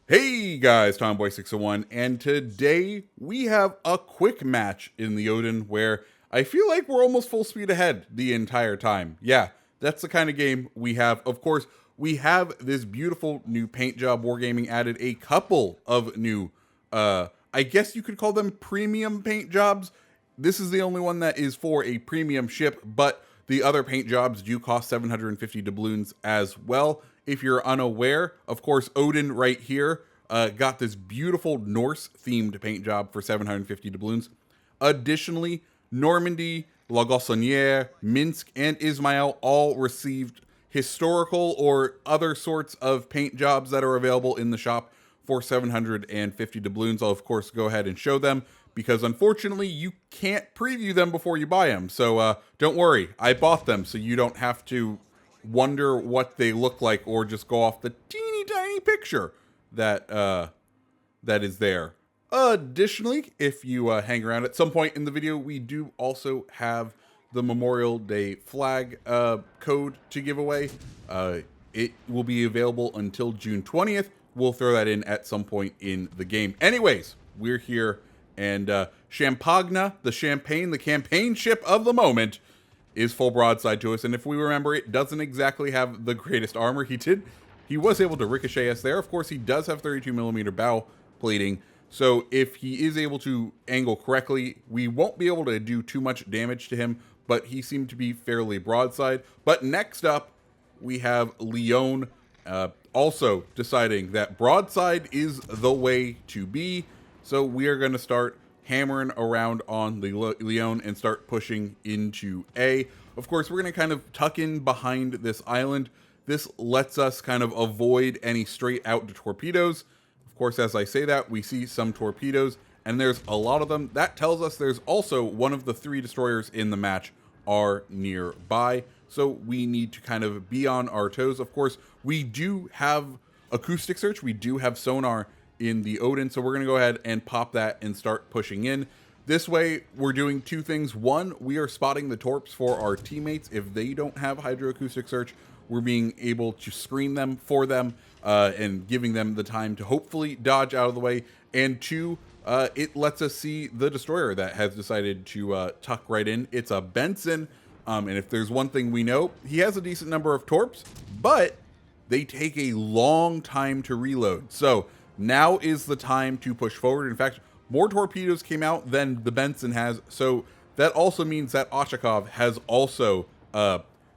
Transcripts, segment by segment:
Hey guys, Tomboy601, and today we have a quick match in the Odin where I feel like we're almost full speed ahead the entire time. Yeah, that's the kind of game we have. Of course, we have this beautiful new paint job. Wargaming added a couple of new, I guess you could call them premium paint jobs. This is the only one that is for a premium ship, but the other paint jobs do cost 750 doubloons as well. If you're unaware, of course, Odin right here got this beautiful Norse-themed paint job for 750 doubloons. Additionally, Normandy, La Gossonnière, Minsk, and Ismail all received historical or other sorts of paint jobs that are available in the shop for 750 doubloons. I'll, of course, go ahead and show them because, unfortunately, you can't preview them before you buy them. So don't worry. I bought them so you don't have to wonder what they look like or just go off the teeny tiny picture that that is there. Additionally, if you hang around at some point in the video, we do also have the Memorial Day flag code to give away. It will be available until June 20th. We'll throw that in at some point in the game. Anyways, we're here, and Champagne, the champagne, the campaign ship of the moment, is full broadside to us. And if we remember, it doesn't exactly have the greatest armor. He was able to ricochet us there. Of course, he does have 32mm bow plating. So if he is able to angle correctly, we won't be able to do too much damage to him, but he seemed to be fairly broadside. But next up, we have Leon also deciding that broadside is the way to be. So we are going to start hammering around on the Leon and start pushing into A. Of course, we're going to kind of tuck in behind this island. This lets us kind of avoid any straight out torpedoes. Of course, as I say that, we see some torpedoes, and there's a lot of them. That tells us there's also one of the 3 destroyers in the match are nearby. So we need to kind of be on our toes. Of course, we do have acoustic search. We do have sonar in the Odin, so we're going to go ahead and pop that and start pushing in. This way, we're doing 2 things. One, we are spotting the torps for our teammates. If they don't have hydroacoustic search, we're being able to screen them for them and giving them the time to hopefully dodge out of the way. And 2, it lets us see the destroyer that has decided to tuck right in. It's a Benson, and if there's one thing we know, he has a decent number of torps, but they take a long time to reload. So now is the time to push forward. In fact, more torpedoes came out than the Benson has, so that also means that Ochakov has also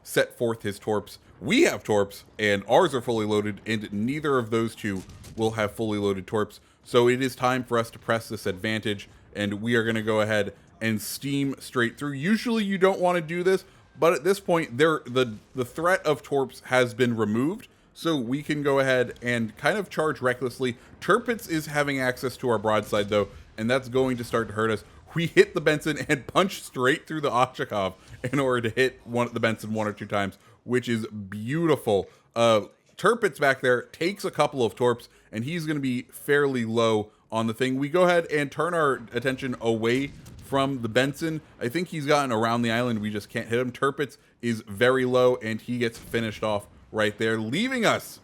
set forth his torps. We have torps, and ours are fully loaded, and neither of those two will have fully loaded torps. So it is time for us to press this advantage, and we are going to go ahead and steam straight through. Usually you don't want to do this, but at this point, the threat of torps has been removed, so we can go ahead and kind of charge recklessly. Tirpitz is having access to our broadside, though, and that's going to start to hurt us. We hit the Benson and punch straight through the Ochakov in order to hit the Benson 1 or 2 times, which is beautiful. Tirpitz back there takes a couple of torps, and he's going to be fairly low on the thing. We go ahead and turn our attention away from the Benson. I think he's gotten around the island. We just can't hit him. Tirpitz is very low, and he gets finished off right there, leaving us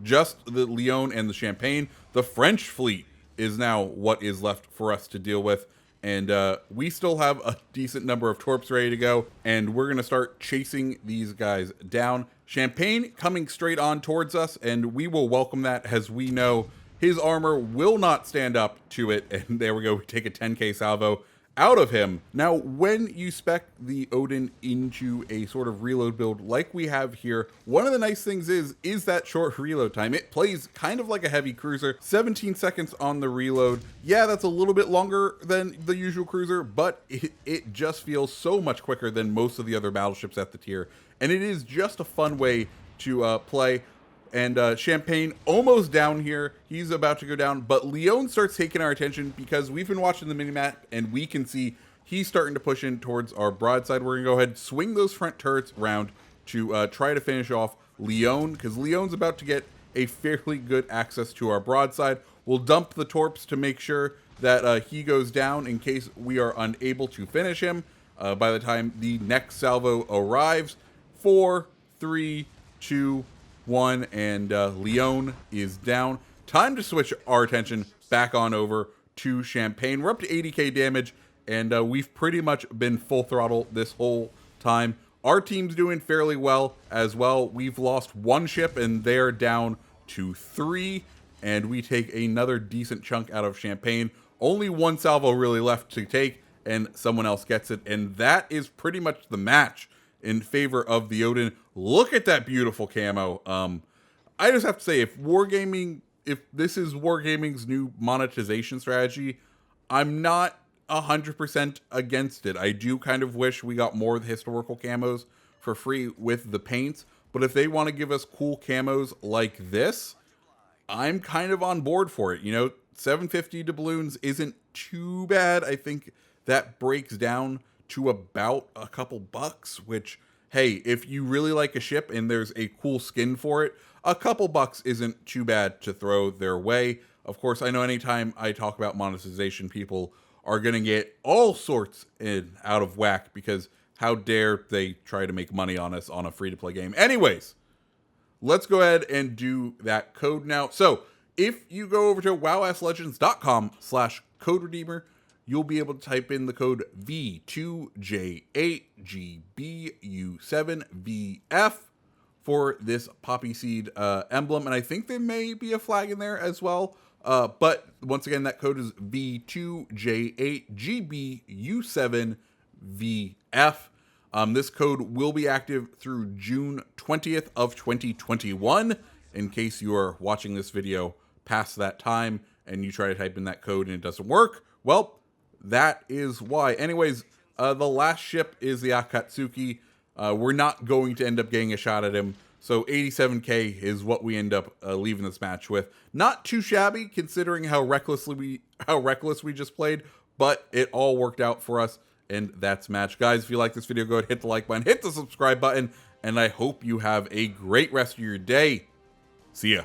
just the Leon and the Champagne. The French fleet is now what is left for us to deal with. And we still have a decent number of torps ready to go, and we're going to start chasing these guys down. Champagne coming straight on towards us, and we will welcome that, as we know his armor will not stand up to it. And there we go. We take a 10k salvo out of him. Now, when you spec the Odin into a sort of reload build like we have here, one of the nice things is that short reload time. It plays kind of like a heavy cruiser, 17 seconds on the reload. Yeah, that's a little bit longer than the usual cruiser, but it just feels so much quicker than most of the other battleships at the tier. And it is just a fun way to play. And Champagne almost down here. He's about to go down, but Leon starts taking our attention because we've been watching the minimap and we can see he's starting to push in towards our broadside. We're going to go ahead and swing those front turrets around to try to finish off Leon, because Leon's about to get a fairly good access to our broadside. We'll dump the torps to make sure that he goes down in case we are unable to finish him by the time the next salvo arrives. 4, 3, 2, 1, and Leon is down. time to switch our attention back on over to Champagne. We're up to 80k damage, and we've pretty much been full throttle this whole time. Our team's doing fairly well as well. We've lost one ship, and they're down to 3, and we take another decent chunk out of Champagne. Only one salvo really left to take, and someone else gets it, and that is pretty much the match in favor of the Odin. Look at that beautiful camo. I just have to say, if this is Wargaming's new monetization strategy, I'm not 100% against it. I do kind of wish we got more of the historical camos for free with the paints, but if they want to give us cool camos like this, I'm kind of on board for it. You know, 750 doubloons isn't too bad. I think that breaks down to about a couple bucks, which, hey, if you really like a ship and there's a cool skin for it, a couple bucks isn't too bad to throw their way. Of course, I know anytime I talk about monetization, people are going to get all sorts out of whack because how dare they try to make money on us on a free-to-play game. Anyways, let's go ahead and do that code now. So if you go over to wowslegends.com/code-redeemer, you'll be able to type in the code V2J8GBU7VF for this poppy seed emblem. And I think there may be a flag in there as well. But once again, that code is V2J8GBU7VF. This code will be active through June 20th of 2021. In case you are watching this video past that time and you try to type in that code and it doesn't work, well, that is why. Anyways, the last ship is the Akatsuki. We're not going to end up getting a shot at him, so 87k is what we end up leaving this match with. Not too shabby considering how reckless we just played, but it all worked out for us, and that's match. Guys, if you like this video, go ahead, hit the like button, hit the subscribe button, and I hope you have a great rest of your day. See ya.